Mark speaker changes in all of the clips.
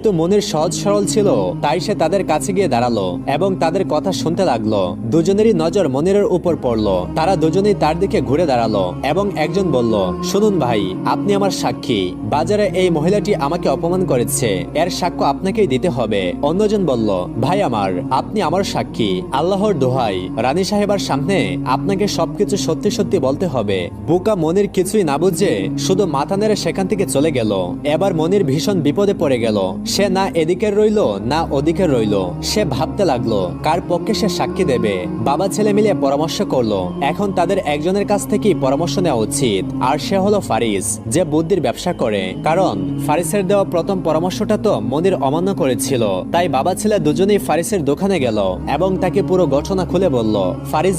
Speaker 1: তো মনির সহজ সরল ছিল, তাই সে তাদের কাছে গিয়ে দাঁড়ালো এবং তাদের কথা শুনতে লাগলো। দুজনেরই নজর মনিরের উপর পড়লো। তারা দুজনেই তার দিকে ঘুরে দাঁড়ালো এবং একজন বলল, শুনুন ভাই, আপনি আমার সাক্ষী। বাজারে এই মহিলাটি আমাকে অপমান করেছে, এর সাক্ষ্য আপনাকেই দিতে হবে। অন্যজন বলল, ভাই আমার, আপনি আমার সাক্ষী। আল্লাহর দোহাই, রানী সাহেবার সামনে আপনাকে সবকিছু সত্যি সত্যি বলতে হবে। বোকা মনির কিছুই না বুঝে শুধু মাথা নেড়ে সেখান থেকে চলে গেল। এবার মনির ভীষণ বিপদে পড়ে গেল। সে না এদিকে রইল না ওদিকে রইল। সে ভাবতে লাগলো কার পক্ষে সে সাক্ষী দেবে। বাবা ছেলে মিলে পরামর্শ করলো এখন তাদের একজনের কাছ থেকেই পরামর্শ নেওয়া উচিত, আর সে হলো ফারিস, যে বুদ্ধির ব্যবসা করে। কারণ ফারিসের দেওয়া প্রথম পরামর্শটা তো মনির অমান্য করেছিল। তাই বাবা ছেলে দুজনেই ফারিসের দোকানে গেল এবং তাকে পুরো ঘটনা খুলে বলল। ফারিস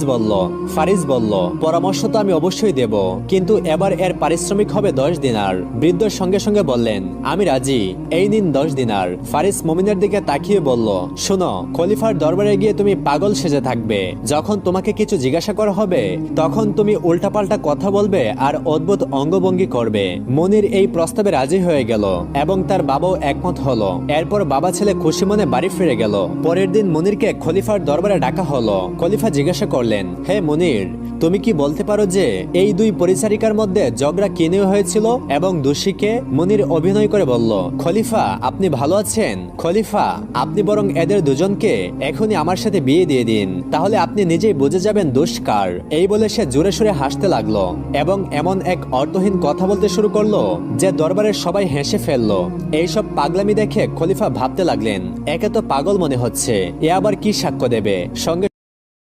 Speaker 1: বলল, পরামর্শ তো আমি অবশ্যই দেব, কিন্তু এবার এর পারিশ্রমিক হবে 10 দিনার। বৃদ্ধ সঙ্গে সঙ্গে বললেন, আমি রাজি, এই নিন 10 দিনার। ফারিস মুমিনের দিকে তাকিয়ে বলল, শোনো, খলিফার দরবারে গিয়ে তুমি পাগল সেজে থাকবে। যখন তোমাকে কিছু জিজ্ঞাসা করা হবে তখন তুমি উল্টাপাল্টা কথা বলবে আর অদ্ভুত অঙ্গভঙ্গি করবে। মনির এই প্রস্তাবে রাজি হয়ে গেল এবং তার বাবাও একমত হলো। এরপর বাবা ছেলে খুশি মনে বাড়ি ফিরে গেল। পরের দিন মনিরকে খলিফার দরবারে ডাকা হলো। খলিফা জিজ্ঞাসা করলেন, হে মনির, তুমি কি বলতে পারো যে এই দুই পরিচারিকার মধ্যে ঝগড়া কি নিয়ে হয়েছিল এবং দোষীকে? মনির অভিনয় করে বলল, খলিফা, আপনি ভালো আছেন? খলিফা, আপনি বরং এদের দুজনকে এখনই আমার সাথে বিয়ে দিয়ে দিন, তাহলে আপনি নিজেই বুঝে যাবেন দোষ কার। এই বলে সে জোরে সোরে হাসতে লাগলো এবং এমন এক অর্থহীন কথা বলতে শুরু করলো যে দরবারের সবাই হেসে ফেললো। এইসব পাগলামি দেখে খলিফা ভাবতে লাগলেন, একে তো পাগল মনে হচ্ছে, এ আবার কি সাক্ষ্য দেবে। সঙ্গে